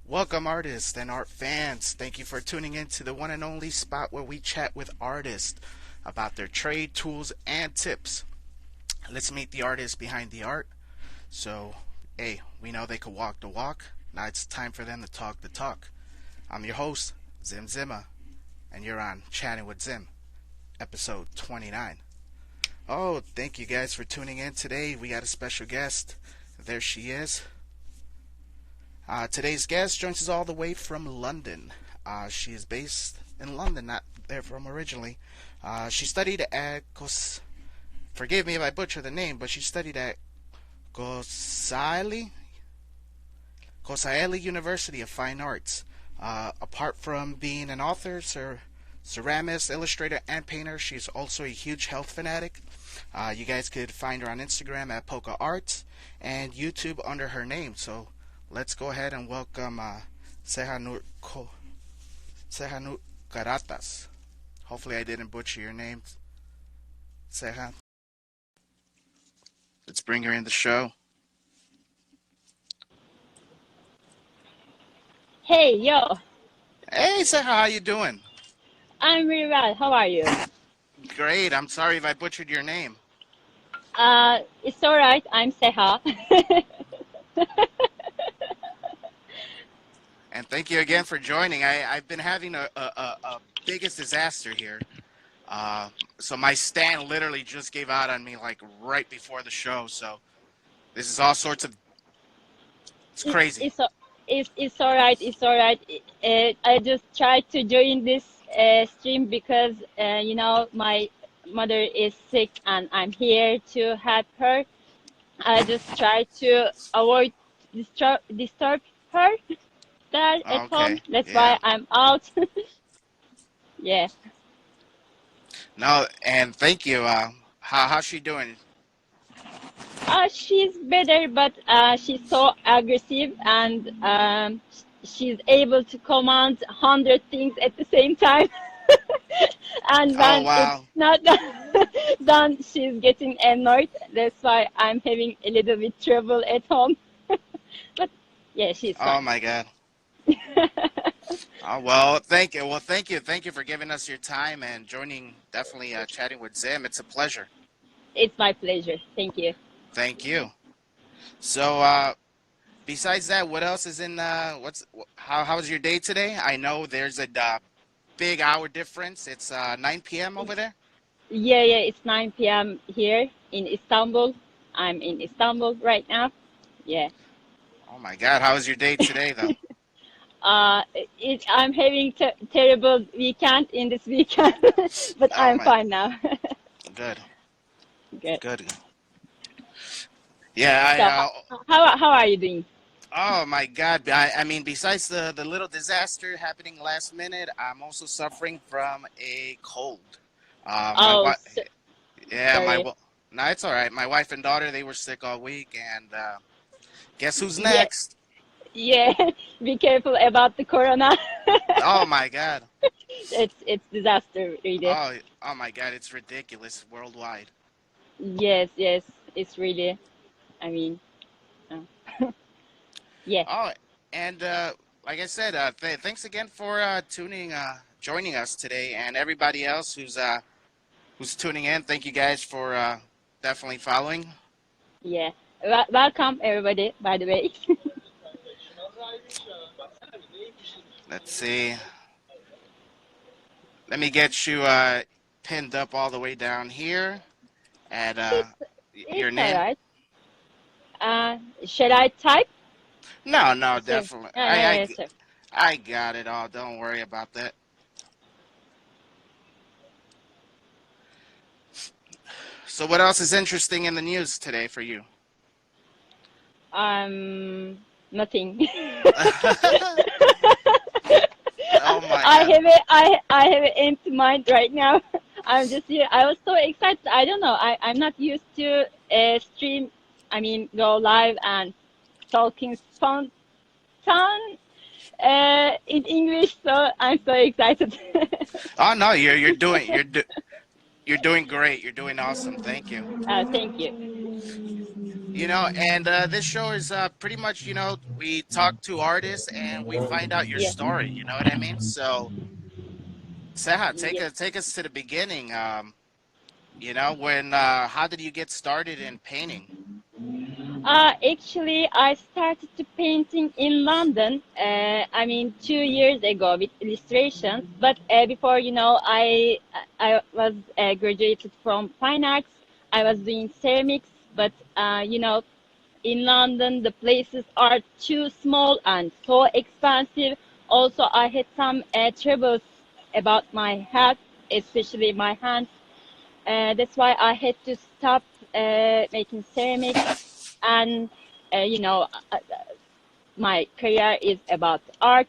Welcome, artists and art fans. Thank you for tuning in to the one and only spot where we chat with artists about their trade, tools, and tips. Let's meet the artists behind the art. So, hey, we know they could walk the walk. Now it's time for them to talk the talk. I'm your host, Zim Zimma, and you're on Chatting with Zim, episode 29. Oh, thank you guys for tuning in today. We got a special guest. There she is. Today's guest joins us all the way from London. She is based in London, not there from originally. She studied at forgive me if I butcher the name, but she studied at Kosaili University of Fine Arts. Apart from being an author, ceramist, illustrator, and painter, she's also a huge health fanatic. You guys could find her on Instagram at Polka Arts and YouTube under her name. So let's go ahead and welcome Seha Karatas. Hopefully I didn't butcher your name, Seha. Let's bring her in the show. Hey, yo, Hey Seha, how you doing? I'm really well. How are you? Great. I'm sorry if I butchered your name. It's all right. I'm Seha. And thank you again for joining. I've been having a biggest disaster here. Uh, so my stand literally just gave out on me like right before the show. So this is all sorts of it's It's crazy. it's a- it's all right. It's all right. I just tried to join this stream because my mother is sick and I'm here to help her. I just try to avoid disturb her there at home. Okay. That's Yeah. why I'm out. Yeah. No, and thank you. How's she doing? She's better, but she's so aggressive and she's able to command 100 things at the same time. And Oh when it's wow. not done, she's getting annoyed. That's why I'm having a little bit trouble at home. But yeah, she's Oh fine. my God. Oh well, thank you. Well, thank you. Thank you for giving us your time and joining. Definitely chatting with Zim. It's a pleasure. It's my pleasure. Thank you. Thank you. So, besides that, what else is in? How was your day today? I know there's a big hour difference. It's 9 p.m. over there. Yeah, yeah, it's 9 p.m. here in Istanbul. I'm in Istanbul right now. Yeah. Oh my God, how was your day today though? Uh, I'm having terrible weekend in this weekend, but Oh I'm my, fine now. good, Good. good. Yeah, So, how are you doing? oh my God, I mean, besides the little disaster happening last minute, I'm also suffering from a cold. My Oh, wife, yeah, sorry. no, it's all right. My wife and daughter, they were sick all week, and guess who's Yeah, next? yeah. Be careful about the corona. Oh my God. It's disaster, really. Oh my God, it's ridiculous worldwide. Yes, yes. It's really. I mean, uh, yeah, Oh, and like I said, thanks again for joining us today, and everybody else who's tuning in. Thank you guys for definitely following. yeah. Welcome everybody. By the way. Let's see. Let me get you pinned up all the way down here at It's your it's all name. right. Shall I type? No, no, Sure. definitely. Yeah, yeah, yeah, sure. I got it all. Don't worry about that. So, what else is interesting in the news today for you? Nothing. Oh my I God. have I have an empty mind right now. I'm just here. I was so excited. I don't know. I'm not used to stream. I mean, go live and talking spontan in English. So I'm so excited. Oh no, you're doing great. You're doing awesome. Thank you. Thank you. And this show is pretty much, we talk to artists and we find out your Yeah, story. You know what I mean? So, Seha, yeah. take us to the beginning. When how did you get started in painting? Actually, I started to painting in London. I mean, 2 years ago with illustrations. But before, I was graduated from fine arts. I was doing ceramics, but in London, the places are too small and so expensive. Also, I had some troubles about my health, especially my hands. That's why I had to stop making ceramics, and you know, my career is about art.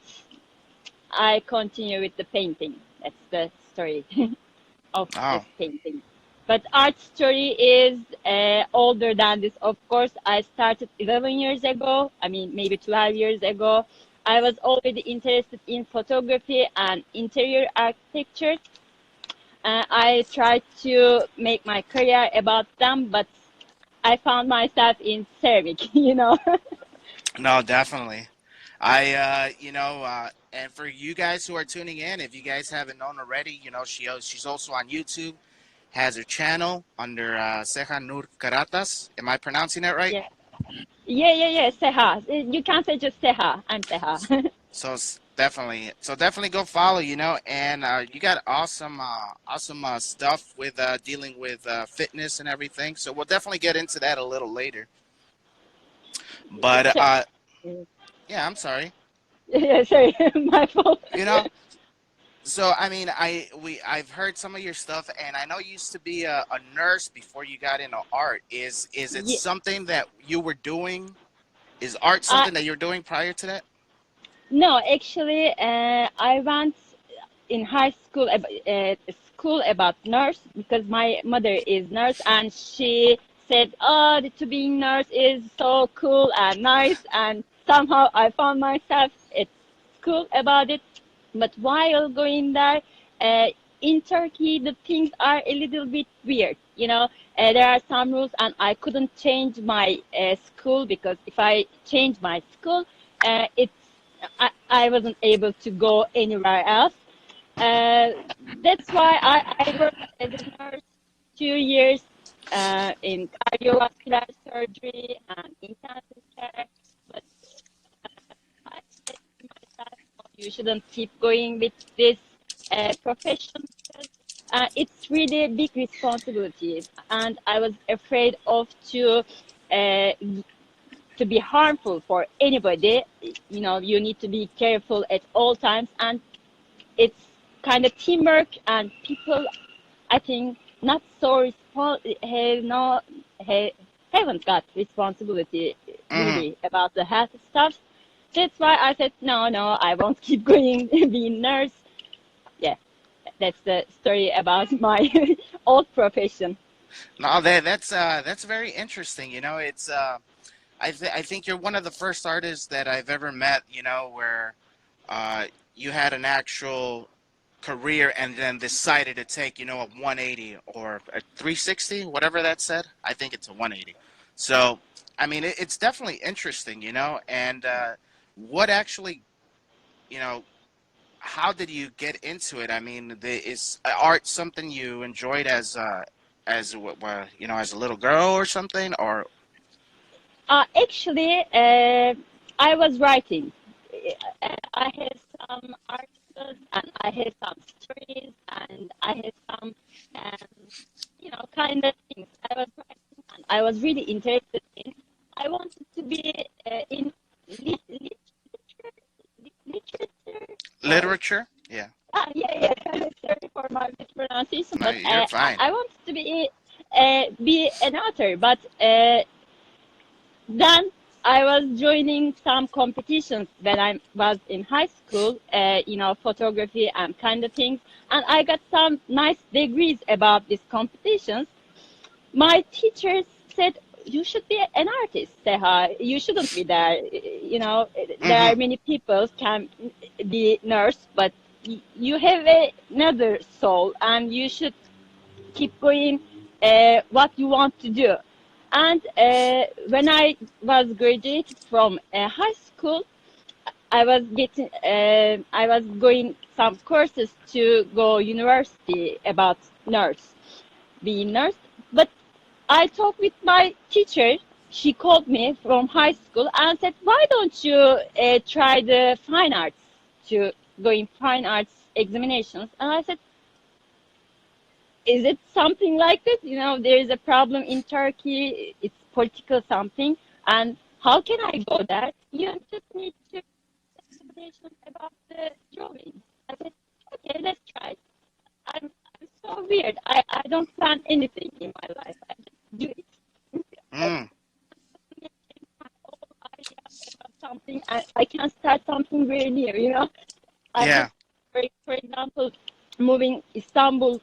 I continue with the painting. That's the story of this Oh, painting. But art story is older than this. Of course, I started 11 years ago. I mean, maybe 12 years ago. I was already interested in photography and interior architecture. I tried to make my career about them, but I found myself in ceramic, no, definitely. And for you guys who are tuning in, if you guys haven't known already, she's also on YouTube, has her channel under Seha Karatas. Am I pronouncing that right? Yeah. Yeah. Seha. You can say just Seha. I'm Seha. Definitely go follow, and you got awesome stuff with dealing with fitness and everything. So we'll definitely get into that a little later. But So, yeah, I'm sorry. yeah, sorry, my fault. You know, so I mean, I've heard some of your stuff, and I know you used to be a nurse before you got into art. Is it Yeah, something that you were doing? Is art I, something that you're doing prior to that? no, actually, I went in high school school about nurse because my mother is nurse and she said, "Oh, to be nurse is so cool and nice." And somehow I found myself it's cool about it. But while going there, uh, in Turkey, the things are a little bit weird. There are some rules, and I couldn't change my school because if I change my school, it's I wasn't able to go anywhere else. Uh, that's why I worked as a nurse 2 years in cardiovascular surgery and intensive care. But I said to myself, "No, you shouldn't keep going with this profession because it's really a big responsibility." And I was afraid of uh, to be harmful for anybody. You need to be careful at all times, and it's kind of teamwork and people I think not so have no have, haven't got responsibility Hmm. really about the health stuff. That's why I said no, I won't keep going being nurse. Yeah, that's the story about my old profession. No, that's very interesting. It's I think you're one of the first artists that I've ever met. Where uh, you had an actual career and then decided to take a 180 or a 360, whatever that said. I think it's a 180. So I mean, it's definitely interesting. And what actually you know how did you get into it? I mean, is art something you enjoyed as a little girl or something? Or Actually, I was writing. I had some articles and I had some stories and I had some, kind of things I was writing and I was really interested in. I wanted to be in literature or literature? Yeah. yeah. Sorry for my mispronunciation, No, but you're fine. I wanted to be an author, but. Then I was joining some competitions when I was in high school, photography and kind of things. And I got some nice degrees about these competitions. My teachers said, "You should be an artist, Seha. You shouldn't be there. There Hmm. are many people can be nurse, but you have another soul and you should keep going what you want to do." And when I was graduated from high school, I was going some courses to go university about nurse, being nurse. But I talked with my teacher. She called me from high school and said, "Why don't you try the fine arts to go in fine arts examinations?" And I said, "Is it something like this? You know, there is a problem in Turkey. It's political something, and how can I go there? You just need to examination about the drawing." I said, "Okay, let's try." I'm so weird. I don't plan anything in my life. I just do it. Mm, My whole idea about something, I can start something very near, you know. I yeah. just, for example, moving Istanbul,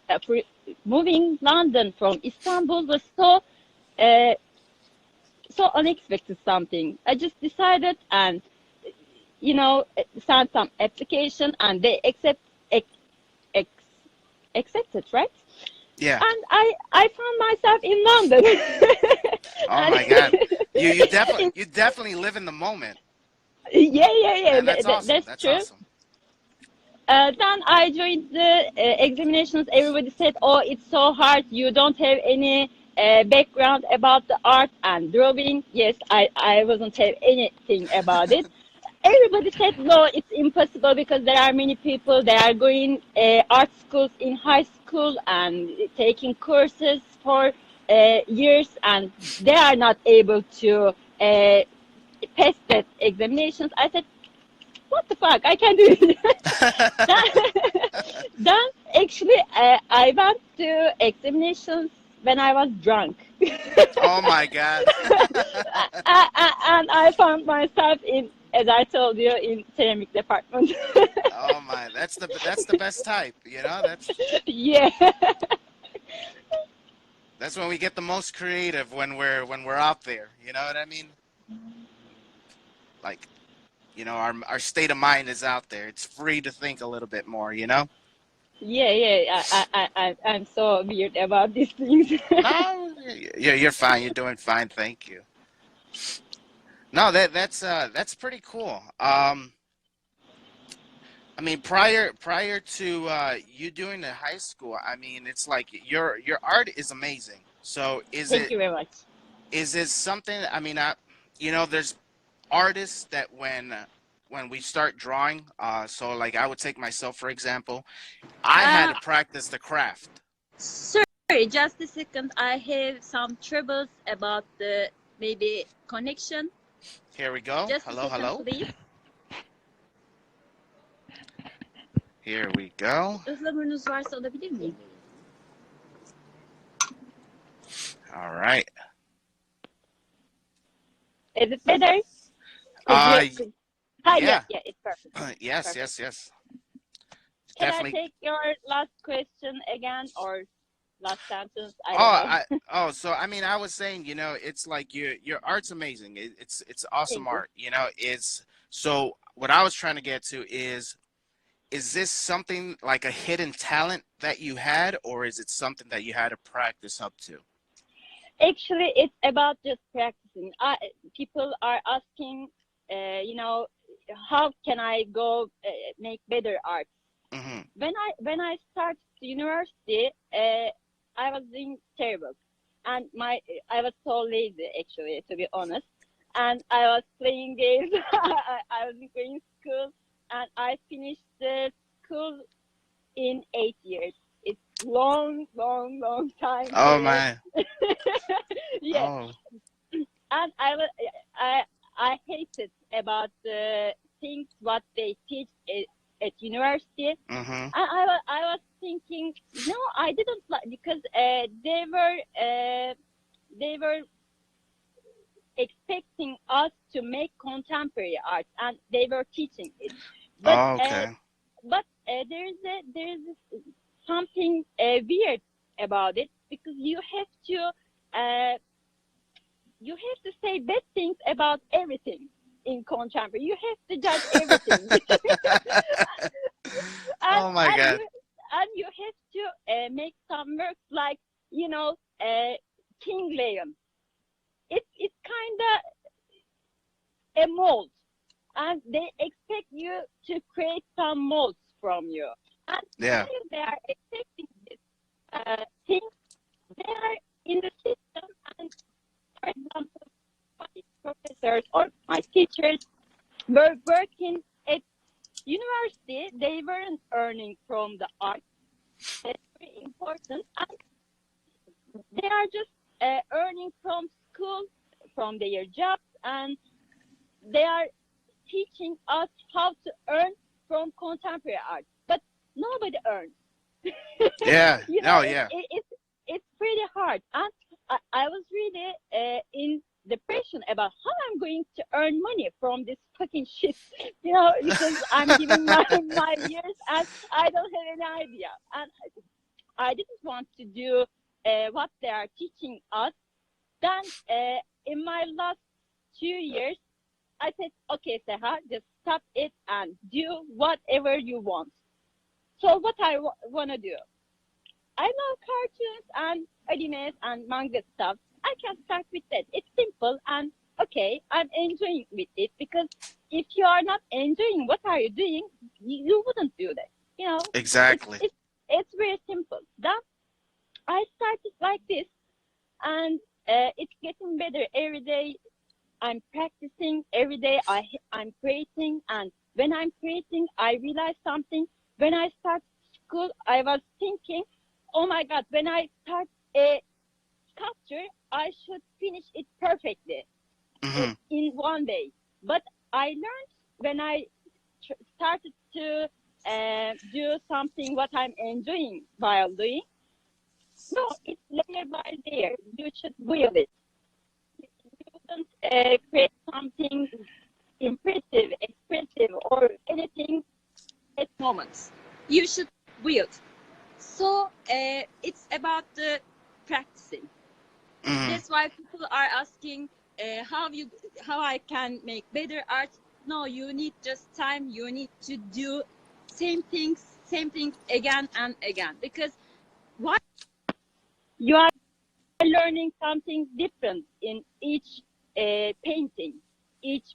moving London from Istanbul was uh, so unexpected something. I just decided and sent some application and they ex, ex, accepted, right? Yeah. And I found myself in London. Oh And my God. it, You definitely live in the moment, yeah, yeah, yeah, and that's awesome. that's That's true. awesome. Then I joined the examinations. Everybody said, "Oh, it's so hard. You don't have any background about the art and drawing." Yes, I wasn't have anything about it. Everybody said, "No, it's impossible because there are many people. They are going art schools in high school and taking courses for years, and they are not able to pass that examinations." I said, "What the fuck? I can do it." Then actually, I went to examinations when I was drunk. Oh my God. And I found myself in, as I told you, in ceramic department. Oh my, that's the best type, you know? Yeah. That's when we get the most creative when we're out there, you know what I mean? Like, our state of mind is out there. It's free to think a little bit more, you know? Yeah, yeah. I'm so weird about these things. No, you're fine. You're doing fine. Thank you. No, that's pretty cool. I mean, prior to you doing the high school, I mean, it's like your art is amazing. So Thank you very much. is it something? I mean, there's artists that when we start drawing, so like I would take myself for example, I had Uh, to practice the craft. Sorry, just a second. I have some troubles about the maybe connection. Here we go. Just a Hello, second, hello. please. Here we go. Ihlamurunuz varsa alabilir miyim? All right. Is it better? Could you? Uh, Yeah, yeah. yeah, it's perfect. It's Yes, perfect. yes, yes. Can I Definitely. take your last question again or last sentence? I Oh, don't know. so I mean, I was saying, it's like your art's amazing. It's awesome Thank you. art. It's so what I was trying to get to is this something like a hidden talent that you had, or is it something that you had to practice up to? Actually, it's about just practicing. People are asking, how can I go make better art? Hmm. When I started university, I was doing terrible, and I was so lazy actually, to be honest. And I was playing games. I was going to school, and I finished the school in 8 years. It's long, long, long time Oh period. my. Yeah, Oh. and I hated about the things what they teach at university. Hmm. I was thinking, no, I didn't like because they were expecting us to make contemporary art, and they were teaching it. But Oh, okay. there is something weird about it because uh, you have to say bad things about everything in contemporary. You have to judge everything, and Oh my and God. you have to make some works like you know uh, King Leon. kind of a mold, and they expect you to create some molds from you. And Yeah. while they are expecting this thing, they are in the system. And for example, my professors or my teachers were working at university. They weren't earning from the art. That's very important. And they are just earning from school, from their jobs, and they are teaching us how to earn from contemporary art. But nobody earns. Yeah. You know, No, yeah. it's pretty hard. And I was really in depression about how I'm going to earn money from this fucking shit. You know, because I'm giving my years and I don't have any idea. And I didn't want to do what they are teaching us. Then in my last 2 years, I said, okay, Seha, just stop it and do whatever you want. So what I want to do, I love cartoons and animes and manga stuff. I can start with that. It's simple and okay, I'm enjoying with it because if you are not enjoying what are you doing, you wouldn't do that. You know, it's Exactly. it's it's very simple. Then I started like this, and it's getting better every day. I'm practicing every day. I'm creating, and when I'm creating, I realize something. When I start school, I was thinking, oh my God, when I start a sculpture, I should finish it perfectly Hmm. in one day. But I learned when I started to do something what I'm enjoying while doing. No, it's layer by layer. You should build it. You shouldn't create something impressive, expressive, or anything at moments. You should build. So it's about the practicing. Hmm. That's why people are asking how I can make better art. No, you need just time. You need to do same things again and again because why you are learning something different in each painting, each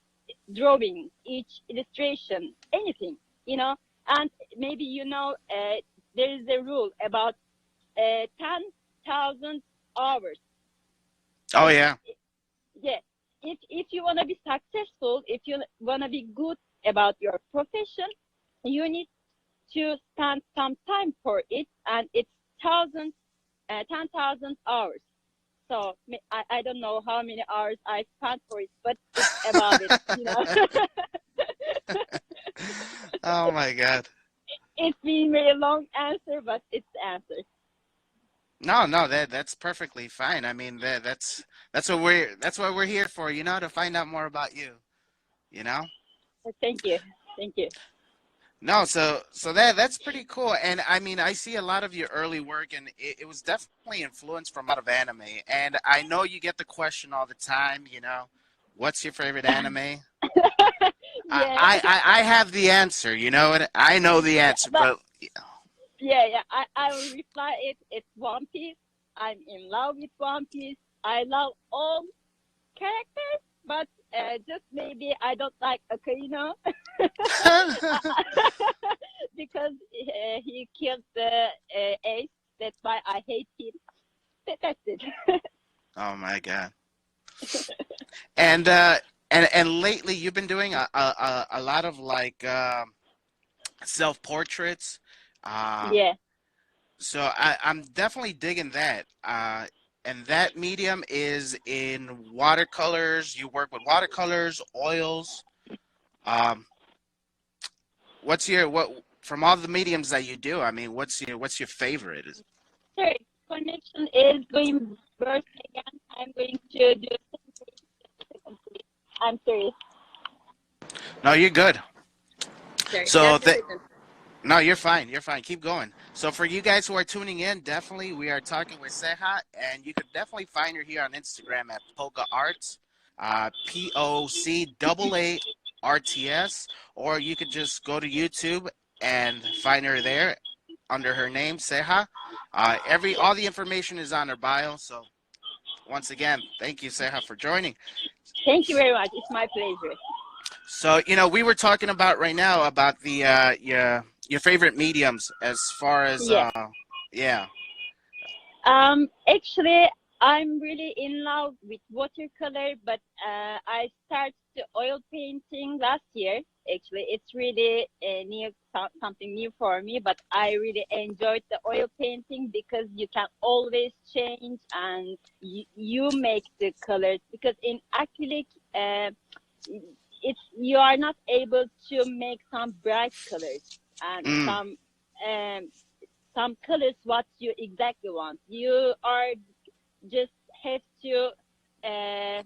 drawing, each illustration, anything, you know. And maybe there is a rule about 10,000 hours. Oh, If yeah. yeah, if you want to be successful, if you want to be good about your profession, you need to spend some time for it, and it's 10,000 hours. So I don't know how many hours I spent for it, but it's about it, you know. Oh my God. It's been a very long answer, but it's the answer. No, no, that's perfectly fine. I mean, that's what we're here for, to find out more about you, you know? Thank you. Thank you. No, so that's pretty cool. And I mean, I see a lot of your early work, and it was definitely influenced from a lot of anime. And I know you get the question all the time, what's your favorite anime? Yeah, I have the answer, and I know the yeah, answer, but but yeah. I will reply it. It's One Piece. I'm in love with One Piece. I love all characters, but just maybe I don't like Ocarina because he killed the ace. That's why I hate him. That's it. oh my God. And lately you've been doing a lot of like self portraits. Uh, Yeah. so I'm definitely digging that. And that medium is in watercolors. You work with watercolors, oils. Um, what's your what from all the mediums that you do? I mean, what's your favorite? Sorry, connection is going worse again. I'm going to do something. I'm serious. No, you're good. Sorry, So just a th- second. No, you're fine. You're fine. Keep going. So for you guys who are tuning in, definitely we are talking with Seha, and you could definitely find her here on Instagram at Polka Arts, POCAARTS, or you could just go to YouTube and find her there under her name, Seha. Every Yeah. all the information is on her bio, so once again, thank you, Seha, for joining. Thank you very much. It's my pleasure. So, we were talking about right now about the your favorite mediums as far as Yeah. yeah. Actually, I'm really in love with watercolor, but I started oil painting last year. Actually, it's really new, something new for me, but I really enjoyed the oil painting because you can always change and you make the colors. Because in acrylic, it's you are not able to make some bright colors and Mm, um, some colors what you exactly want. You are just have to uh,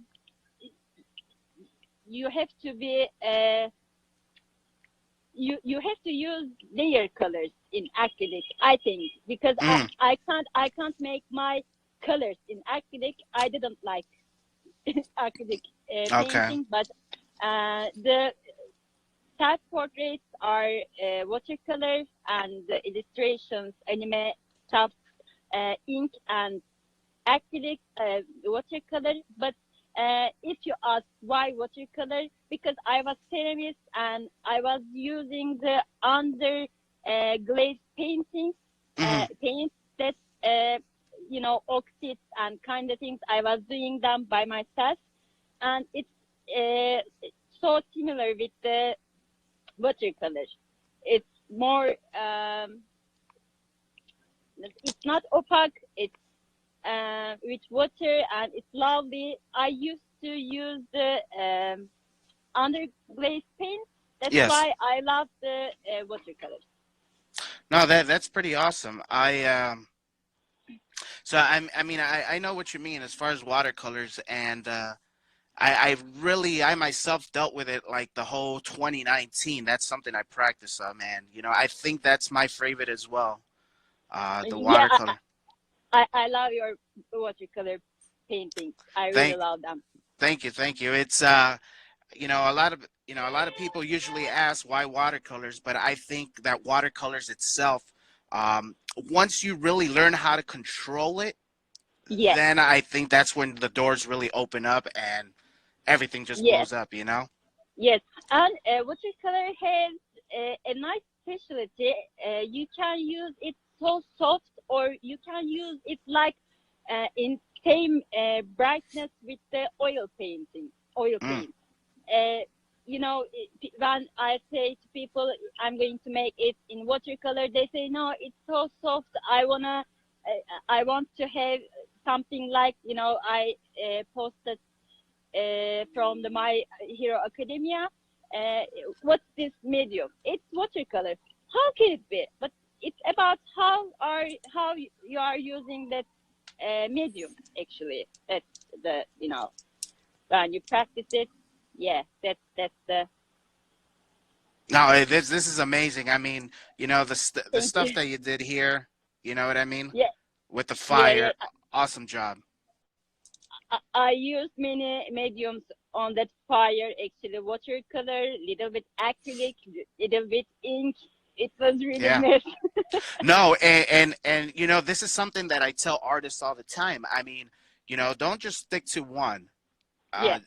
you have to be you have to use layer colors in acrylic. I think because mm, I can't make my colors in acrylic. I didn't like acrylic okay. painting, but the self portraits are watercolor and the illustrations, anime stuff, ink and acrylic watercolor. But if you ask why watercolor, because I was ceramist and I was using the under glaze painting Hmm. paints that oxides and kind of things. I was doing them by myself, and it's so similar with the watercolor. It's more. It's not opaque. It's with water and it's lovely. I used to use the underglaze paint. That's Yes. why I love the watercolors. No, that's pretty awesome. I mean, I know what you mean as far as watercolors, and I myself dealt with it like the whole 2019. That's something I practice on, man. I think that's my favorite as well. The Yeah, watercolor. I love your watercolor paintings. I really Thank love them. thank you. It's a lot of people usually ask why watercolors, but I think that watercolors itself, once you really learn how to control it, Yes, then I think that's when the doors really open up and everything just yes, blows up, you know? yes. And watercolor has a nice specialty. You can use it so soft, or you can use it like in same brightness with the oil painting, oil Mm, paint. uh, when I say to people I'm going to make it in watercolor, they say no, it's so soft. I want to have something like I posted from the My Hero Academia. Uh, what's this medium? It's watercolor. How can it be? But it's about how you are using that medium. Actually, that's the when you practice it. Yeah, that's the no, this is amazing. I mean, the thank stuff you. that you did here, you know what I mean? Yeah, With the yeah, fire, yeah. awesome job. I use many mediums on that fire. Actually, watercolor, little bit acrylic, little bit ink. It was really Yeah. mess. No, and this is something that I tell artists all the time. I mean, don't just stick to one. Yeah, Uh,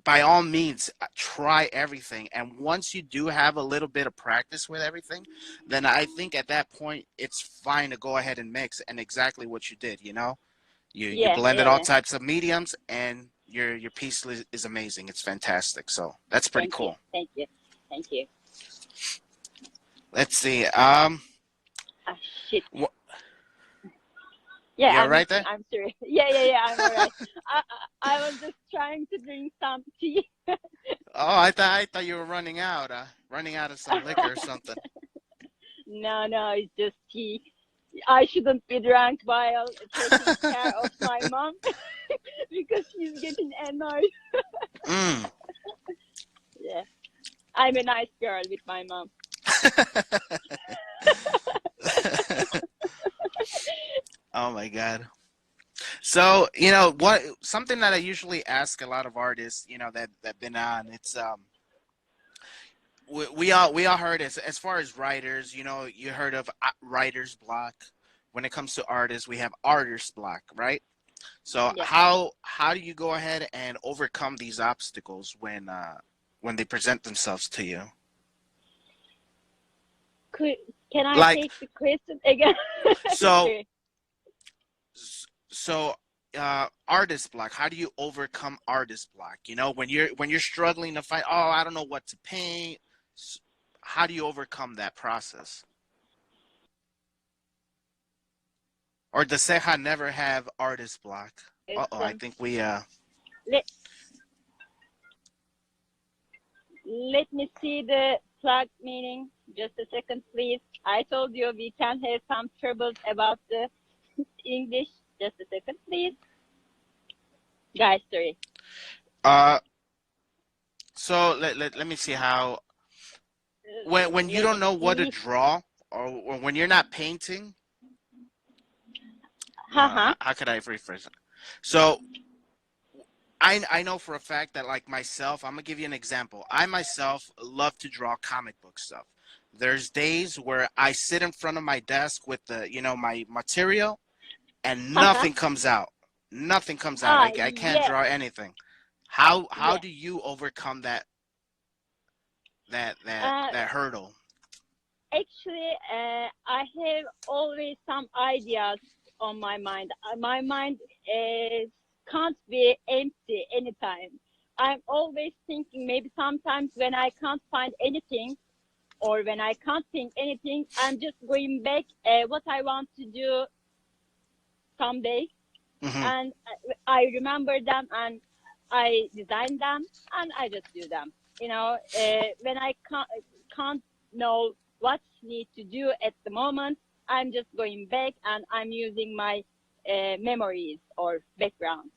by all means, try everything. And once you do have a little bit of practice with everything, then I think at that point it's fine to go ahead and mix. And exactly what you did, you yeah, blended yeah, all yeah. types of mediums, and your piece is amazing. It's fantastic. So that's pretty Thank you, cool. thank you, thank you. Let's see. Ah, shit. Wh- Yeah, you all I'm right listening. there? I'm sorry. Yeah, yeah, yeah. I'm alright. I was just trying to drink some tea. Oh, I thought you were running out of some liquor or something. No, no, it's just tea. I shouldn't be drunk while taking care of my mom because she's getting annoyed. Mm. Yeah, I'm a nice girl with my mom. Oh my God. So, what something that I usually ask a lot of artists, that been on, it's we all heard as far as writers, you heard of writer's block. When it comes to artists, we have artist block, right? So Yeah. how do you go ahead and overcome these obstacles when they present themselves to you? Could, can I Like take the question again? so Sorry. so artist block. How do you overcome artist block? You know, when you're struggling to find, oh, I don't know what to paint. How do you overcome that process? Or does Seha never have artist block? Uh oh, I Question. think we Let Let me see the flag meaning. Just a second, please. I told you we can have some troubles about the English. Just a second, please. Guys, sorry. uh so let me see how when you Let don't me know what to see. draw or when you're not painting, Haha. how could I rephrase it? So I know for a fact that like myself, I'm gonna give you an example. I myself love to draw comic book stuff. There's days where I sit in front of my desk with the my material and Haha. nothing comes out. Nothing comes out. Ah, I can't yeah, draw anything. How yeah. do you overcome Uh, that hurdle? Actually, I have always some ideas on my mind. My mind can't be empty anytime. I'm always thinking. Maybe sometimes when I can't find anything, or when I can't think anything, I'm just going back what I want to do someday, Hmm. and I remember them and I design them and I just do them. When I can't know what need to do at the moment, I'm just going back and I'm using my memories or backgrounds.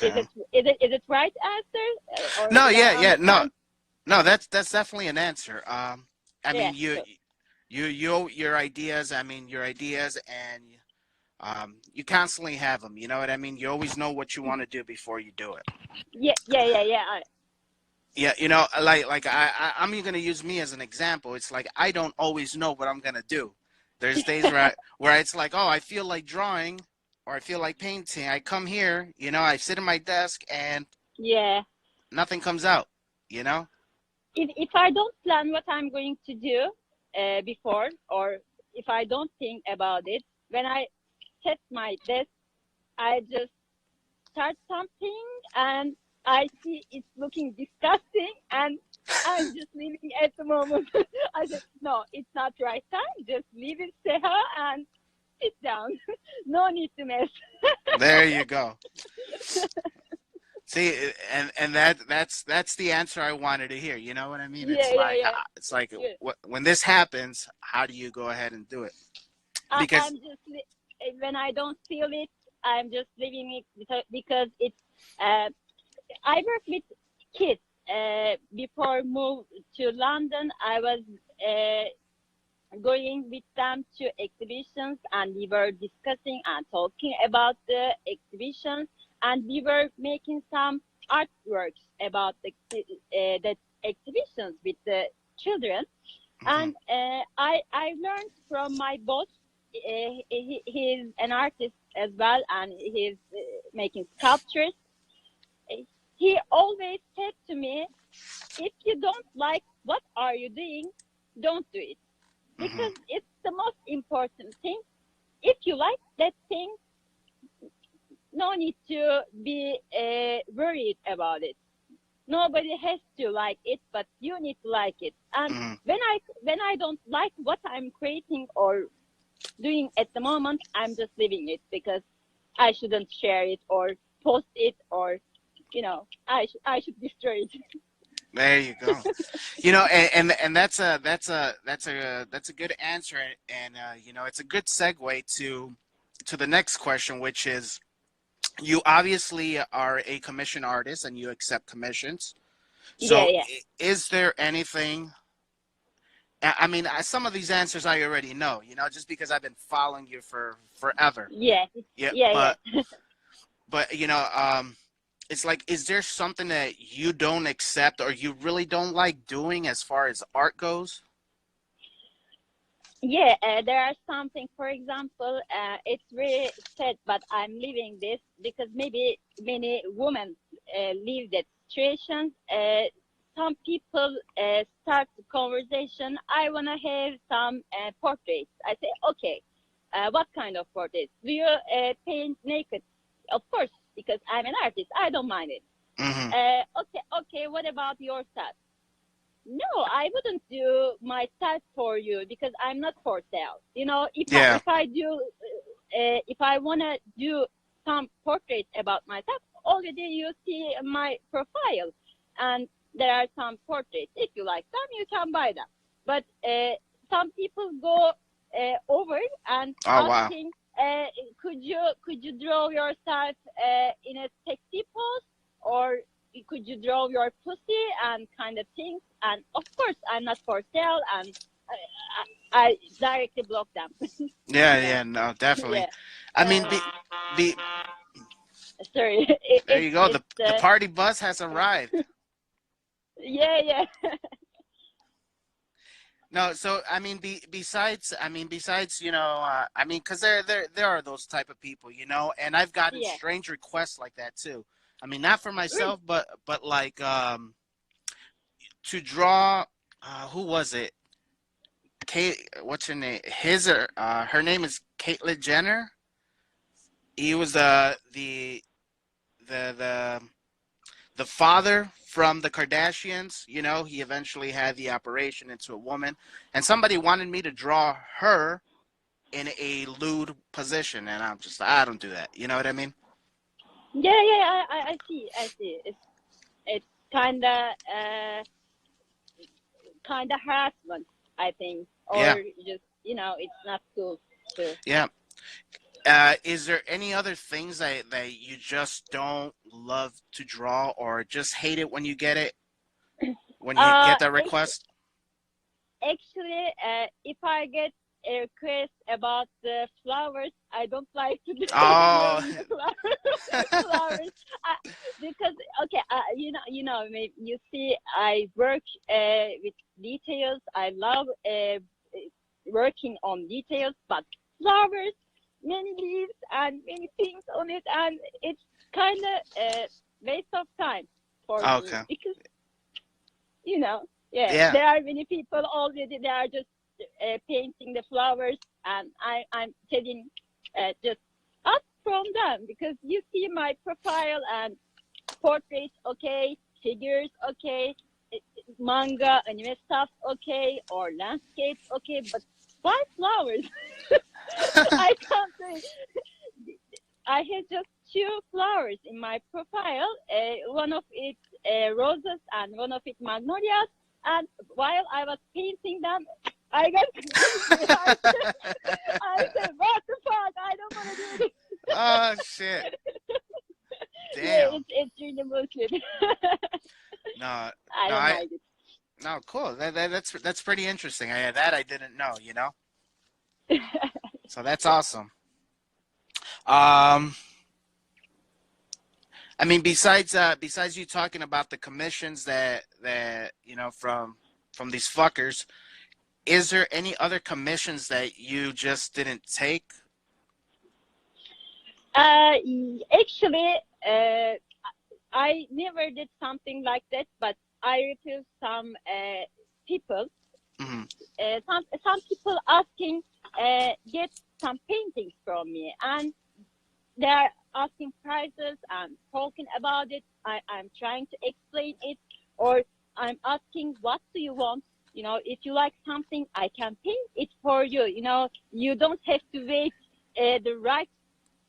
Is Okay. it right answer, or No, did I yeah, no, understand? no. That's definitely an answer. I Yeah. mean, So your ideas. I mean, your ideas, and you constantly have them. You know what I mean? You always know what you want to do before you do it. yeah, yeah, yeah, yeah. Yeah, like I'm gonna use me as an example. It's like I don't always know what I'm gonna do. There's days where it's like, oh, I feel like drawing, or I feel like painting. I come here, I sit at my desk and Yeah. nothing comes out. You know? If I don't plan what I'm going to do before, or if I don't think about it, when I set my desk, I just start something and I see it's looking disgusting and I'm just leaving at the moment. I said, no, it's not right time. Just leave it, Seha, and sit down. No need to mess. There you go. See, and that's the answer I wanted to hear. You know what I mean? Yeah, yeah, yeah. It's like Yeah. when this happens, how do you go ahead and do it? I'm Because just when I don't feel it, I'm just leaving it because it's. Uh, I work with kids. Before move to London, I was going with them to exhibitions, and we were discussing and talking about the exhibitions, and we were making some artworks about the exhibitions with the children. mhm, And I learned from my boss. He's an artist as well, and he's making sculptures. He always said to me, "If you don't like what are you doing, don't do it, mhm, because it's the most important thing. If you like that thing, no need to be worried about it. Nobody has to like it, but you need to like it. And mhm. when I don't like what I'm creating or doing at the moment, I'm just leaving it because I shouldn't share it or post it, or I should destroy it." There you go. And that's a good answer, and it's a good segue to the next question, which is you obviously are a commission artist and you accept commissions. Yeah, So, yeah, is there anything? I mean, some of these answers I already know, just because I've been following you for forever. yeah, Yeah, yeah, yeah. but it's like, is there something that you don't accept or you really don't like doing as far as art goes? Yeah, there are something, for example, it's really sad, but I'm living this because maybe many women live that situation. Some people start the conversation. I want to have some portraits. I say, okay, what kind of portraits? Do you paint naked? Of course, because I'm an artist. I don't mind it. Hmm. Okay, okay, what about yourself? No, I wouldn't do myself for you because I'm not for sale. Yeah. If I do, if I wanna do some portraits about myself, already you see my profile, and there are some portraits. If you like them, you can buy them. But some people go over and Oh wow. asking, could you draw yourself in a sexy pose, or could you draw your pussy and kind of things? And of course, I'm not for sale, and I directly block them. Yeah, you know, yeah, no, definitely. yeah. I mean, Uh, be Sorry, there you go. The it's party bus has arrived. yeah, yeah, No, so I mean, besides, I mean, because there are those type of people, and I've gotten yeah. strange requests like that too. I mean, not for Really? myself, but like to draw. Who was it? Kate, what's her name? Her name is Caitlyn Jenner. He was the the father from the Kardashians. He eventually had the operation into a woman, and somebody wanted me to draw her in a lewd position, and I don't do that. You know what I mean? Yeah, yeah. I see. I see. It's kind of harassment, I think, Yeah, or just it's not cool to. yeah. Is there any other things that you just don't love to draw, or just hate it when you get it when you Uh, get that actually, request? Actually, if I get a request about the flowers, I don't like to Oh, drawing the flowers. I, because okay, maybe you see, I work with details. I love working on details, but flowers, many leaves and many things on it, and it's kind of a waste of time for me okay. because you know, yeah, Yeah. there are many people already. They are just painting the flowers, and I'm telling, just ask from them because you see my profile and portraits, okay, figures, okay, manga, anime stuff, okay, or landscapes, okay, but why flowers? I can't say. I have just two flowers in my profile. One of it roses and one of it magnolias. And while I was painting them, I got crazy. I said, "What the fuck? I don't want to do this." Oh shit. Yeah, Damn. it's really bullshit. No, I no, don't mind no, cool. That's pretty interesting. I didn't know. it. So that's awesome. Um, I mean, besides you talking about the commissions that from these fuckers, is there any other commissions that you just didn't take? Actually, uh, I never did something like that, but I refused some people. Hmm. Some people asking get some paintings from me, and they are asking prices and talking about it. I'm trying to explain it, or I'm asking, what do you want? If you like something, I can paint it for you. You don't have to wait the right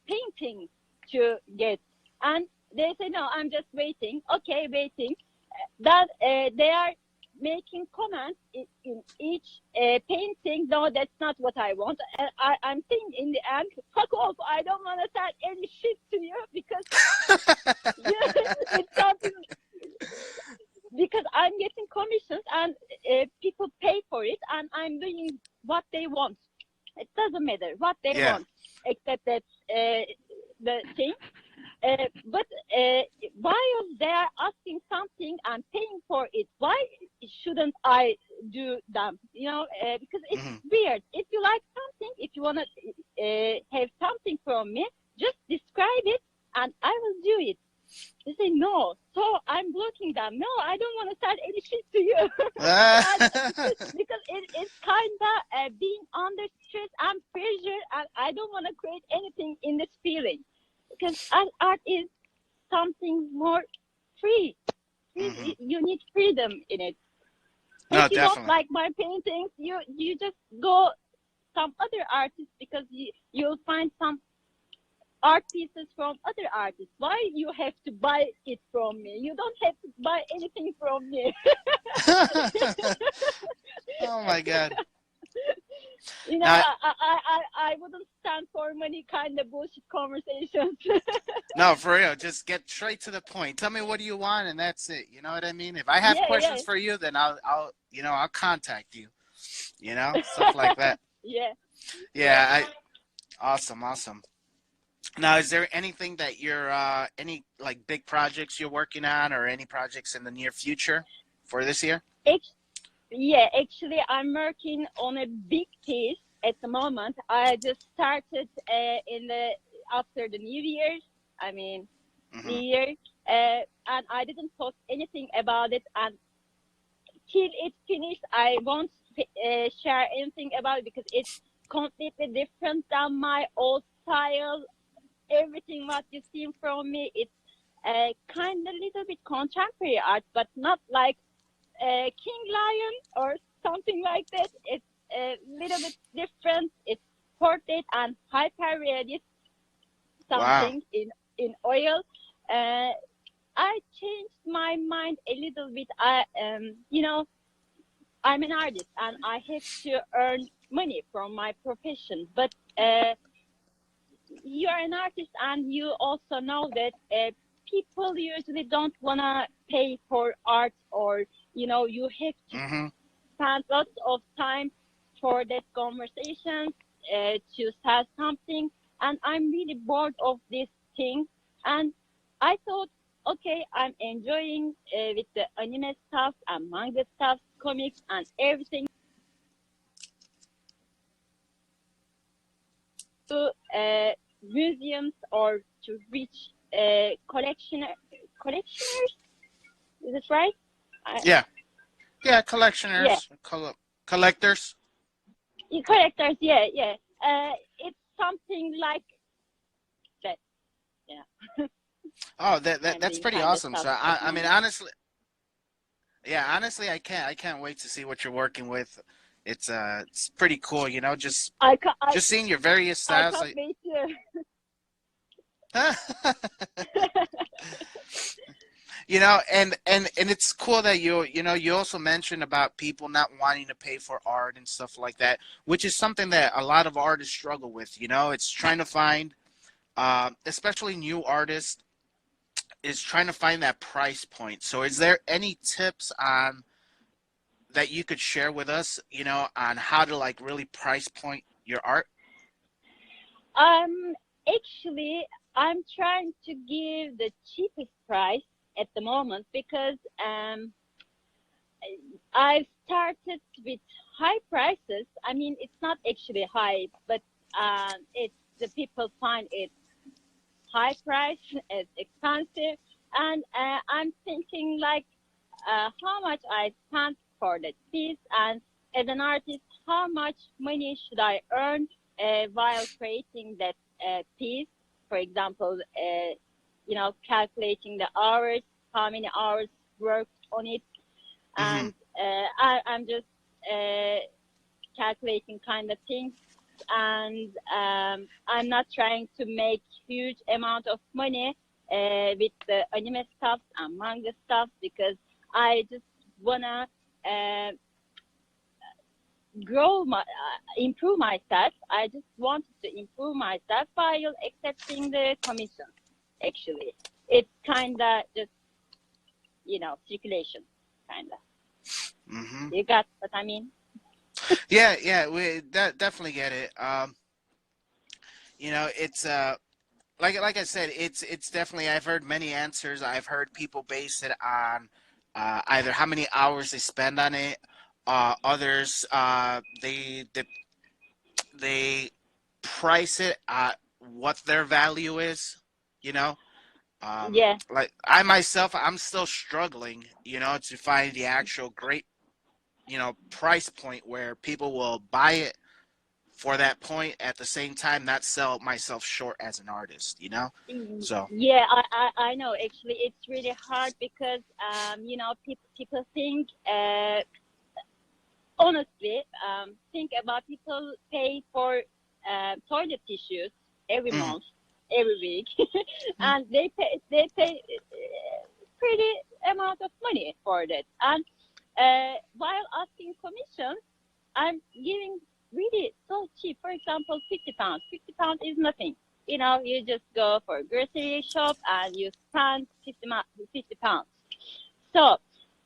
painting to get. And they say, no, I'm just waiting. Okay, waiting. That they are making comments in each painting. No, that's not what I want. And I'm saying in the end, fuck off. I don't want to sell any shit to you because yeah, it's something, because I'm getting commissions and people pay for it, and I'm doing what they want. It doesn't matter what they Yeah. want, except that the thing. But while they are asking something and paying for it, why shouldn't I? do them, because it's Hmm. weird. If you like something, if you want to have something from me, just describe it and I will do it. They say no, so I'm blocking them. No, I don't want to sell any shit to you. And because it's kind of being under stress and pressure, and I don't want to create anything in this feeling, because art is something more free. Hmm. You need freedom in it. If No, you don't definitely. like my paintings, you just go some other artists, because you'll find some art pieces from other artists. Why you have to buy it from me? You don't have to buy anything from me. Oh my God. Now, I wouldn't stand for many kind of bullshit conversations. no, for real, just get straight to the point. Tell me what do you want, and that's it. You know what I mean? If I have Yeah, yeah, questions for you, then I'll contact you. Stuff like that. yeah, yeah. Yeah, awesome, awesome. Now, is there anything that you're, any like big projects you're working on, or any projects in the near future for this year? Act- yeah, actually, I'm working on a big piece at the moment. I just started in the after the New Year. I mean, New Hmm. Year, and I didn't post anything about it. And till it's finished, I won't share anything about it, because it's completely different than my old style. Everything what you see from me, it's kind of little bit contemporary art, but not like King Lion or something like that. It's a little bit different. It's portrait and hyper realist, Wow. something in oil. Uh, I changed my mind a little bit. I'm an artist and I have to earn money from my profession. But you're an artist and you also know that people usually don't want to pay for art, or you have to Hmm. spend lots of time for that conversation to sell something. And I'm really bored of this thing. And I thought, okay, I'm enjoying with the anime stuff and manga stuff, comics and everything, to museums or to reach collectioners. Is it right? I, Yeah. Yeah. yeah, Collectioners, collectors. collectors. Yeah, yeah. It's something like that. Yeah, Oh, that's I'm that's doing pretty kind of awesome. stuff So at I, the I mean, moment. honestly, yeah, honestly, I can't wait to see what you're working with. It's pretty cool. Just I can't, just seeing your various I styles. can't wait to. And it's cool that you also mentioned about people not wanting to pay for art and stuff like that, which is something that a lot of artists struggle with. It's trying to find, especially new artists, is trying to find that price point. So, is there any tips on that you could share with us? On how to like really price point your art? um, Actually, I'm trying to give the cheapest price at the moment, because I've started with high prices. I mean, it's not actually high, but it's the people find it high price, it's expensive, and I'm thinking like how much I spent for that piece, and as an artist, how much money should I earn while creating that piece? For example, calculating the hours, how many hours worked on it, Hmm. and I'm just uh, calculating kind of things. And I'm not trying to make huge amount of money with the anime stuff and manga stuff, because I just wanna uh, improve myself. I just wanted to improve myself while accepting the commission. Actually, it's kinda just circulation, kinda. Hmm. You got what I mean? Yeah, yeah, we definitely get it. It's like I said, it's definitely. I've heard many answers. I've heard people base it on either how many hours they spend on it, Others, they price it at what their value is. You know, Yeah. like I myself, I'm still struggling. To find the actual great, price point where people will buy it for that point at the same time not sell myself short as an artist. So. Yeah, I know. Actually, it's really hard because people think honestly, think about people pay for toilet tissues every Mhm. month, every week, and they pay pretty amount of money for that. And while asking commissions, I'm giving really so cheap. For example, £50. £50 is nothing. You just go for a grocery shop and you spend £50. So,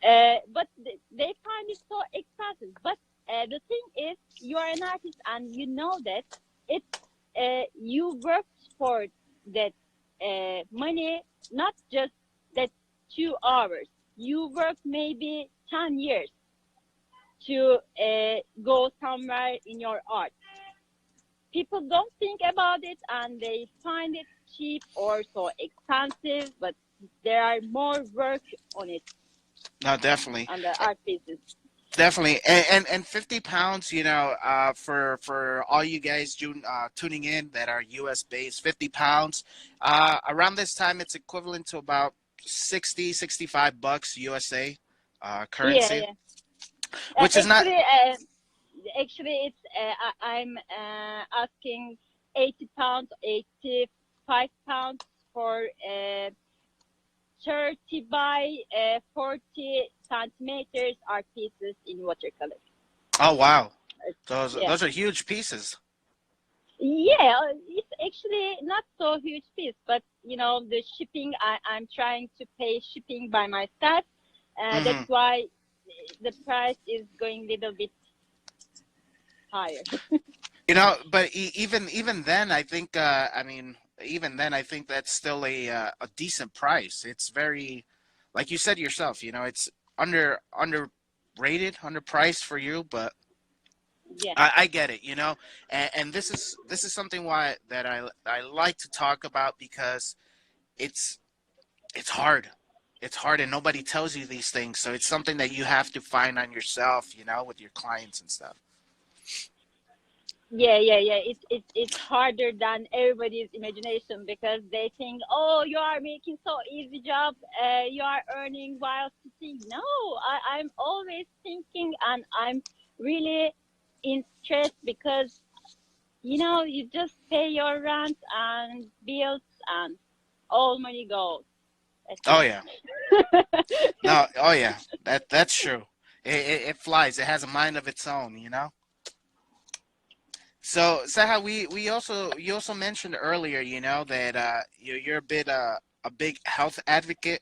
but they find it so expensive. But the thing is, you are an artist and you know that it's you worked for that money, not just that 2 hours. You work maybe 10 years to go somewhere in your art. People don't think about it and they find it cheap or so expensive, but there are more work on it, No, definitely. on the art pieces. Definitely, and 50 pounds. For all you guys tuning in that are U.S. based, 50 pounds. Around this time, it's equivalent to about 60, 65 bucks USA Yeah, currency, yeah. which is not. Actually, it's I'm asking £80, £85 for 30 by 40 centimeters art pieces in watercolor. Oh wow, those Yeah. those are huge pieces. Yeah, it's actually not so huge piece, but the shipping, I'm trying to pay shipping by myself. That's Hmm. why the price is going a little bit higher. But even then, I think. I mean, even then, I think that's still a decent price. It's very, like you said yourself. It's underrated, underpriced for you, but Yeah, I get it. And this is something why that I like to talk about because it's it's hard. It's hard, and nobody tells you these things. So it's something that you have to find on yourself. With your clients and stuff. yeah. It's harder than everybody's imagination because they think, oh, you are making so easy job. You are earning while sitting. No, I'm always thinking, and I'm really in stress because you just pay your rent and bills and all money goes. That's Oh yeah. it. No. Oh yeah. That's true. It flies. It has a mind of its own. So Saha, we also you also mentioned earlier, that you're a big health advocate,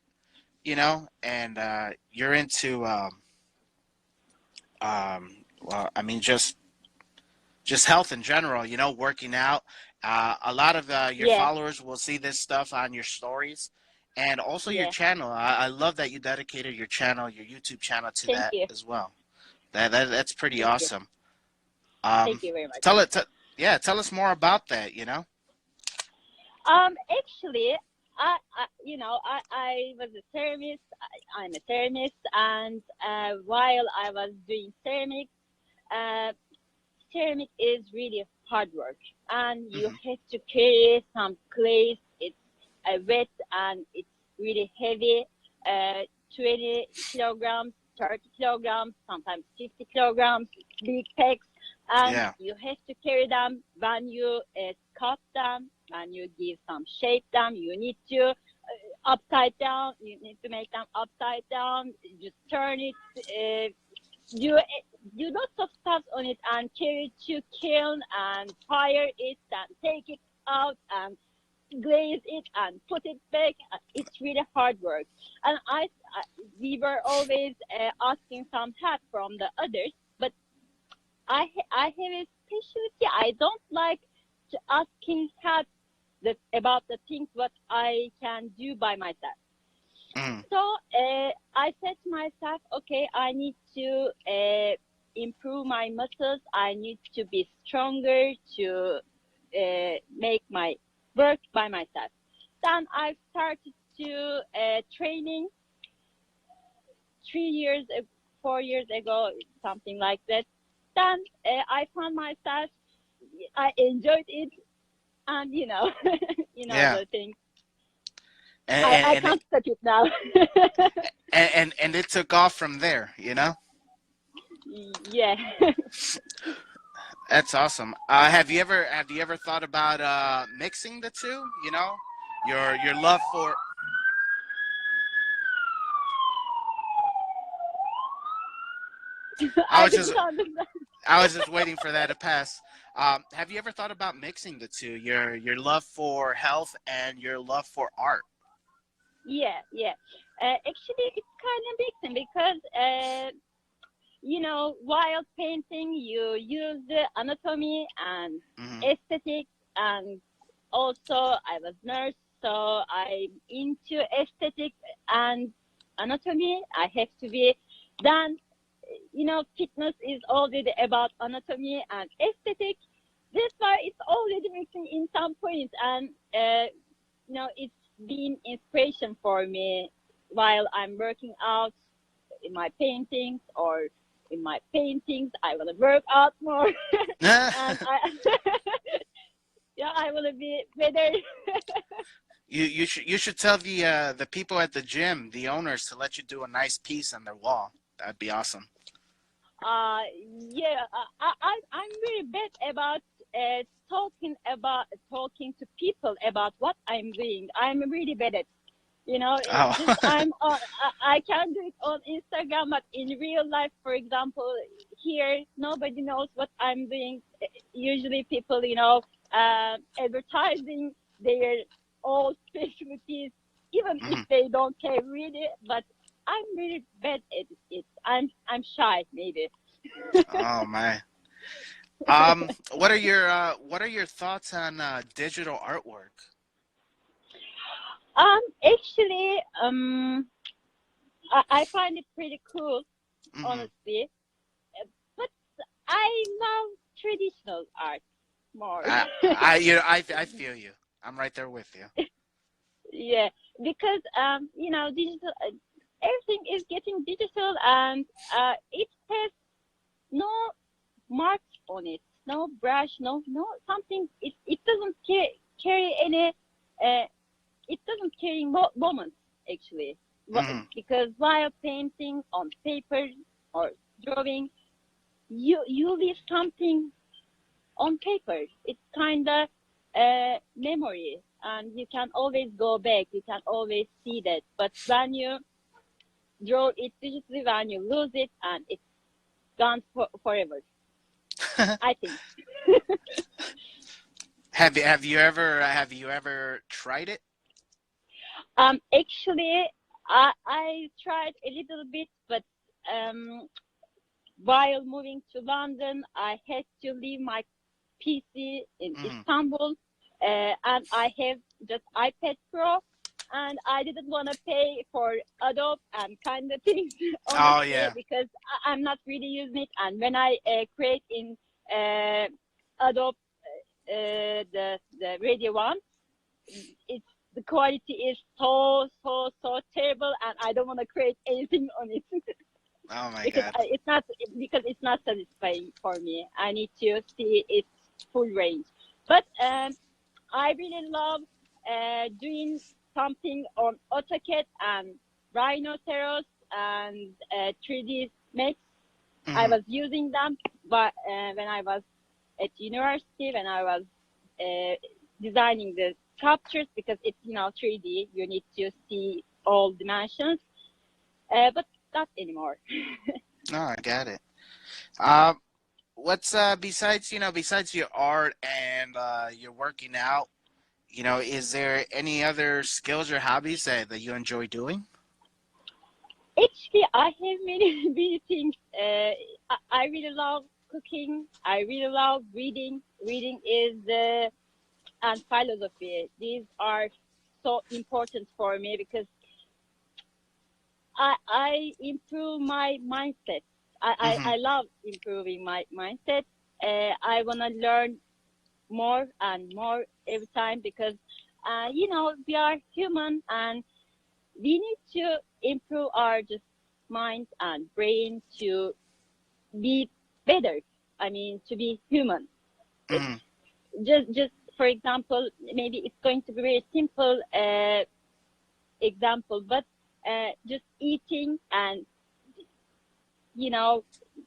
and you're into well, I mean just health in general, working out. A lot of your Yeah, followers will see this stuff on your stories, and also your yeah. channel. I love that you dedicated your channel, your YouTube channel, to Thank that you. as well. That's pretty Thank you. awesome. Um, Thank you very much. tell it, yeah, tell us more about that. Actually, I was a ceramist. I'm a ceramist, and while I was doing ceramics, uh, ceramic is really hard work, and you Hmm. have to carry some clays. It's wet and it's really heavy. 20 kilograms, 30 kilograms, sometimes 50 kilograms, big packs, and Yeah. you have to carry them when you cut them, when you give some shape them. You need to upside down. You need to make them upside down. Just turn it. Do lots of stuff on it and carry it to kiln and fire it and take it out and glaze it and put it back. It's really hard work. And we were always asking some help from the others, but I have a specialty. I don't like to asking help about the things what I can do by myself. Mm. So I said to myself, okay, I need to improve my muscles, I need to be stronger to make my work by myself. Then I started to training 3 years, 4 years ago, something like that. Then I found myself, I enjoyed it, and you know Yeah. the thing. I And can't stop it now. and it took off from there, you know? Yeah. That's awesome. Have you ever thought about mixing the two? You know, your love for. I I was just didn't understand. I was just waiting for that to pass. Have you ever thought about mixing the two? Your love for health and your love for art. Yeah, yeah. Actually, it's kind of mixing because while painting, you use the anatomy and Hmm. aesthetics, and also I was nurse, so I'm into aesthetic and anatomy. I have to be then. Fitness is already about anatomy and aesthetic. That's why it's already mixing in some points, and it's been inspiration for me while I'm working out in my paintings or in my paintings. I want to work out more, and I yeah, I want to be better. You should tell the people at the gym, the owners, to let you do a nice piece on their wall. That'd be awesome. uh yeah, I'm very bad about uh, talking to people about what I'm doing. I'm really bad at, Oh. just I can do it on Instagram, but in real life, for example, here nobody knows what I'm doing. Usually people, advertising their all specialties, even if Mhm. they don't care really. But I'm really bad at it. I'm shy maybe. Oh my. What are your thoughts on digital artwork? Actually, I find it pretty cool, Hmm. honestly. But I love traditional art more. I feel you. I'm right there with you. Yeah, because digital, everything is getting digital, and it has no marks on it, no brush, no something. It doesn't carry any. Uh, it doesn't carry moments actually. Hmm. Because while painting on paper or drawing, you leave something on paper. It's kind of memory, and you can always go back. You can always see that. But when you draw it digitally, when you lose it, and it's gone forever. I think. Have you ever tried it? Actually, I tried a little bit, but um, while moving to London, I had to leave my PC in Hmm. Istanbul, and I have just iPad Pro, and I didn't want to pay for Adobe and kind of things, Oh honestly, yeah. because I'm not really using it. And when I create in uh, Adobe the radio one, it's the quality is so terrible, and I don't want to create anything on it. Oh my because God. it's not satisfying for me. I need to see its full range. But I really love doing something on AutoCAD and Rhinoceros and 3D Max. I Hmm. was using them, but when I was at university, when I was uh, designing the sculptures, because it's 3D, you need to see all dimensions. But not anymore. No, I got it. Uh, what's besides besides your art and your working out? Is there any other skills or hobbies that you enjoy doing? Actually, I have many many things. I really love cooking. I really love reading. Reading is and philosophy. These are so important for me because I improve my mindset. Hmm. I love improving my mindset. I want to learn more and more every time because, we are human and we need to improve our just mind and brain to be better. I mean, to be human. It's Hmm. just for example, maybe it's going to be very simple example, but just eating and you know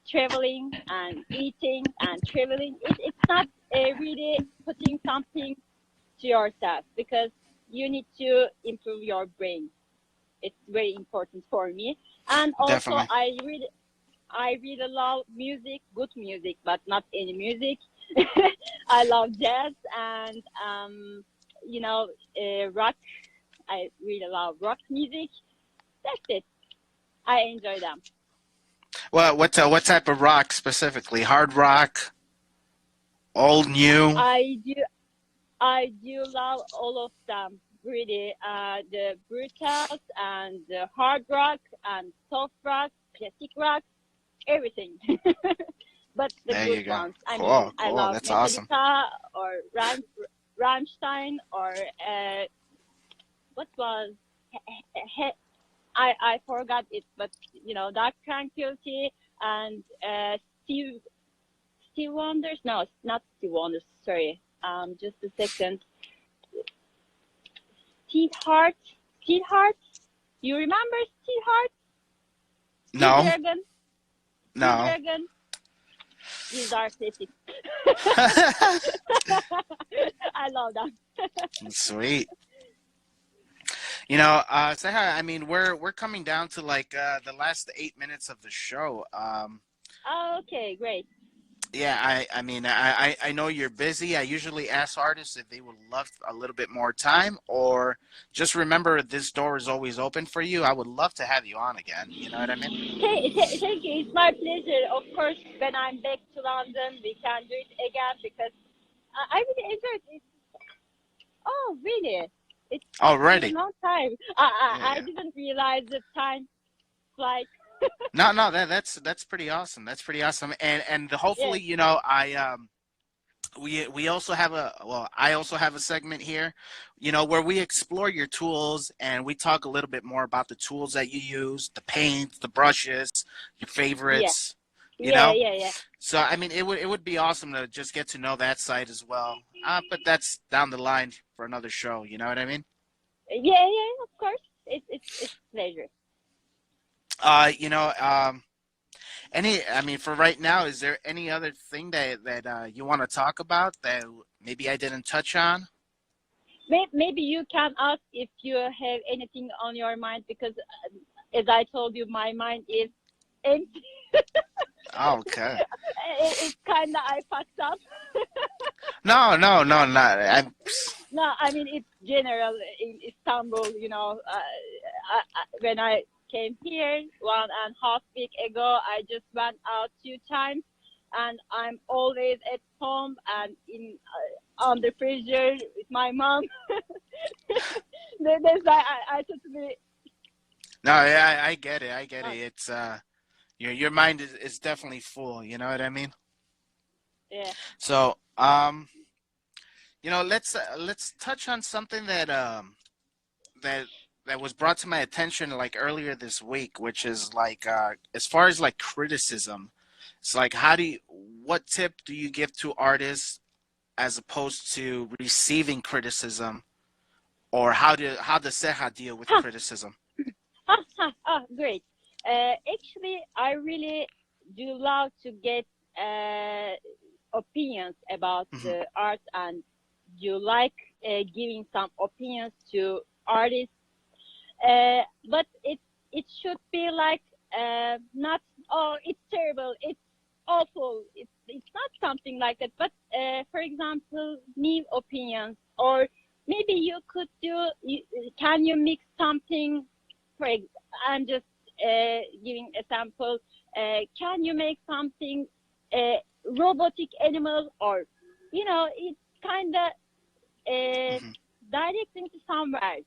traveling and eating and traveling. It's not really putting something to yourself because you need to improve your brain. It's very important for me. And also, Definitely. I really love music, good music, but not any music. I love jazz and rock. I really love rock music. That's it. I enjoy them. Well, what type of rock specifically? Hard rock, old, new? I do I do love all of them. Really, the brutals and the hard rock and soft rock, classic rock, everything. But the There good you go. ones. I mean, Cool, I cool. love That's awesome. Metallica or Rammstein or what was I forgot it, but Dark Tranquility and Steve Wonders. No, not Steve Wonders. Sorry. Just a second. Steve Hart. Steve Hart. You remember Steve Hart? Steve No, Dragon. Steve no. Dragon. These are classics. I love them. Sweet. Seha, I mean, we're coming down to like the last 8 minutes of the show. Okay, great. Yeah, I mean, I know you're busy. I usually ask artists if they would love a little bit more time, or just remember this door is always open for you. I would love to have you on again. You know what I mean? Thank you. It's my pleasure. Of course, when I'm back to London, we can do it again because I really enjoyed it. Oh, really? It's been a Already. long time. Yeah, I yeah. didn't realize the time flight. No, that's pretty awesome. That's pretty awesome. And Yeah, hopefully, we also have I also have a segment here, where we explore your tools and we talk a little bit more about the tools that you use, the paints, the brushes, your yeah, favorites, you yeah, know. yeah, yeah, So I mean, it would be awesome to just get to know that side as well. But that's down the line for another show. You know what I mean? yeah, yeah. Of course, it's pleasure. Uh, you know, um, I mean, for right now, is there any other thing that you want to talk about that maybe I didn't touch on? Maybe you can ask if you have anything on your mind because, as I told you, my mind is empty. Okay. It's kind of I fucked up. No, no, no, not. No, I mean it's general in Istanbul. When I came here 1.5 week ago, I just went out 2 times, and I'm always at home and in under pressure with my mom. That's why I totally No, yeah, I get it. I get it. uh, It's your mind is definitely full. You know what I mean? yeah. So, let's touch on something that that was brought to my attention like earlier this week, which is like as far as like criticism. It's like what tip do you give to artists as opposed to receiving criticism, or how does Seha deal with Huh, criticism? great. Actually, I really do love to get uh, opinions about Hmm. the art, and you like giving some opinions to artists. But it should be like not, oh, it's terrible, it's awful. It's not something like that. But for example, new opinions, or maybe you could do. Can you mix something? I'm just giving a sample. Can you make something robotic animal, or it's kind of uh, Hmm. directing to somewhere.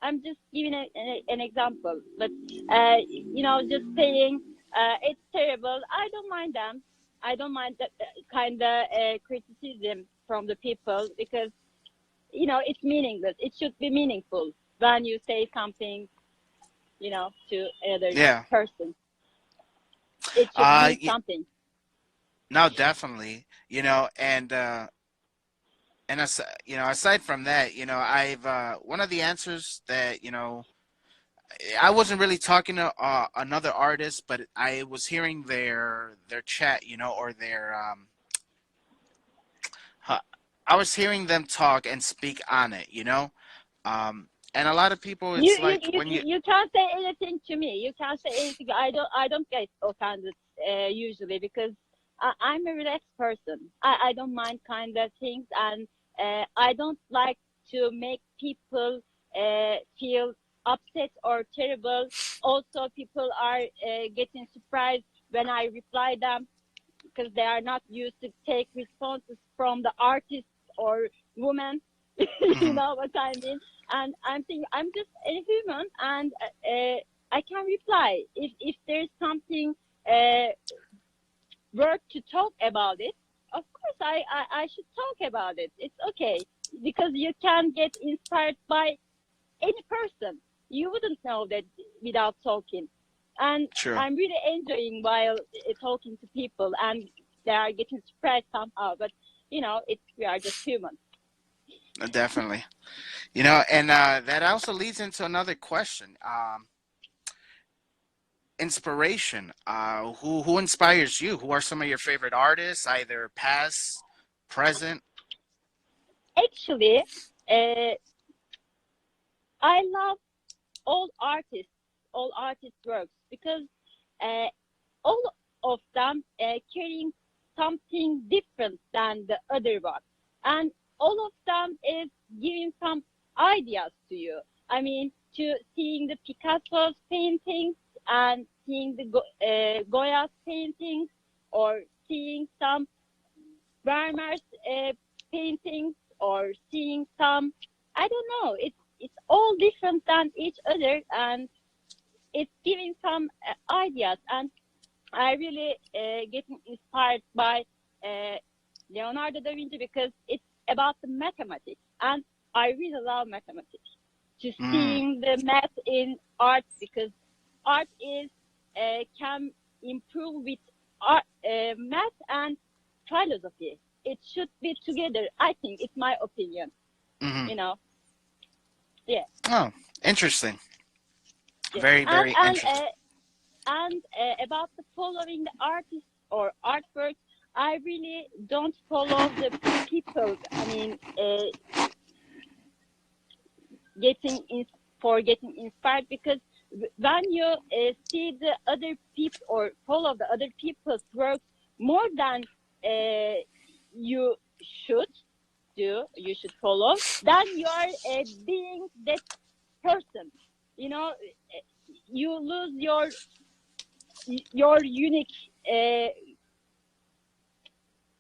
I'm just giving an example, but just saying. It's terrible. I don't mind them. I don't mind that kind of criticism from the people because it's meaningless. It should be meaningful when you say something, to another Yeah. person. It should mean Y something. no, definitely. And aside from that, I've one of the answers that I wasn't really talking to another artist, but I was hearing their chat, or huh, I was hearing them talk and speak on it, and a lot of people, You it's you like you when you, you can't say anything to me. You can't say anything. I don't get offended usually because I'm a relaxed person. I don't mind kind of things, and I don't like to make people feel upset or terrible. Also, people are getting surprised when I reply them because they are not used to take responses from the artist or woman. You mhm, know what I mean? And I'm thinking I'm just a human, and I can reply if there's something uh, worth to talk about it. Of course, I should talk about it. It's okay because you can get inspired by any person. You wouldn't know that without talking. And sure, I'm really enjoying while talking to people, and they are getting surprised somehow. But it's we are just human. definitely, and that also leads into another question. Inspiration. Who inspires you? Who are some of your favorite artists, either past, present? Actually, uh, I love all artists, all artist works because uh, all of them carrying something different than the other one, and all of them is giving some ideas to you. I mean, to seeing the Picasso's paintings and seeing the Goya's paintings, or seeing some Vermeer's paintings, or seeing some, I don't know. It's all different than each other, and it's giving some ideas. And I really getting inspired by uh, Leonardo da Vinci because it's about the mathematics, and I really love mathematics. To Mm, seeing the math in art because art is can improve with art, math and philosophy. It should be together. I think it's my opinion. hmm You know, yeah, Oh, interesting. yeah. Very, And very and interesting. about the following the artists or artworks, I really don't follow the people. I mean, getting in, for getting inspired because when you see the other people or follow the other people's works more than uh, you should you should follow, then you are being that person. You lose your unique uh,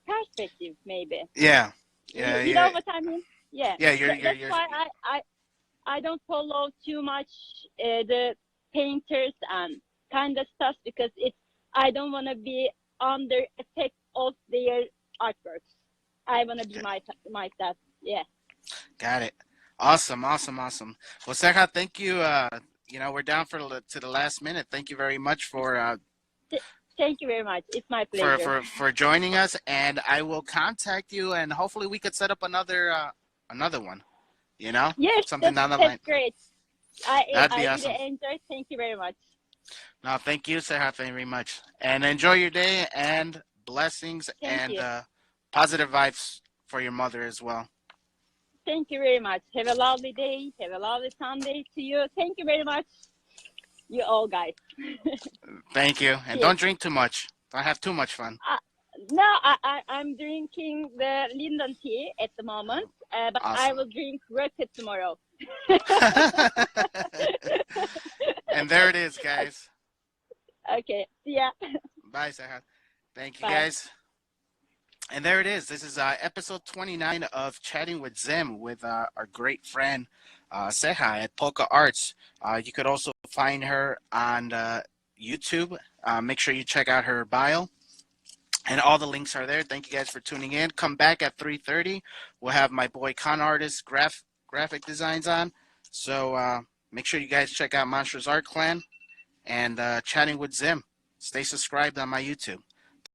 perspective, maybe. Yeah, yeah, You yeah, know what I mean? Yeah. yeah. That's why I don't follow too much the painters and kind of stuff because I don't want to be under effect of their artworks. I want to be myself. Yeah. Got it. Awesome, awesome, awesome. Well, Seha, thank you. We're down to the last minute. Thank you very much Th- Thank you very much. It's my pleasure. for joining us, and I will contact you, and hopefully we could set up another one. Yes, Something that's down the that's line. great. That'd I be really awesome. enjoyed. Thank you very much. No, thank you, Seha, very much, and enjoy your day and blessings Thank and you. positive vibes for your mother as well. Thank you very much. Have a lovely day. Have a lovely Sunday to you. Thank you very much, you all guys. Thank you, and Cheers. don't drink too much. Don't have too much fun. No, I'm drinking the Linden tea at the moment, but I Awesome. will drink rocket tomorrow. And there it is, guys. Okay, see ya. Bye, Seha. Thank you, Bye. guys. And there it is. This is episode 29 of Chatting with Zim with our great friend Seha at Polka Arts. You could also find her on YouTube Make sure you check out her bio, and all the links are there. Thank you guys for tuning in. Come back at 3:30. We'll have my boy Con Artist graphic designs on. So make sure you guys check out Monsters Art Clan and Chatting with Zim. Stay subscribed on my YouTube.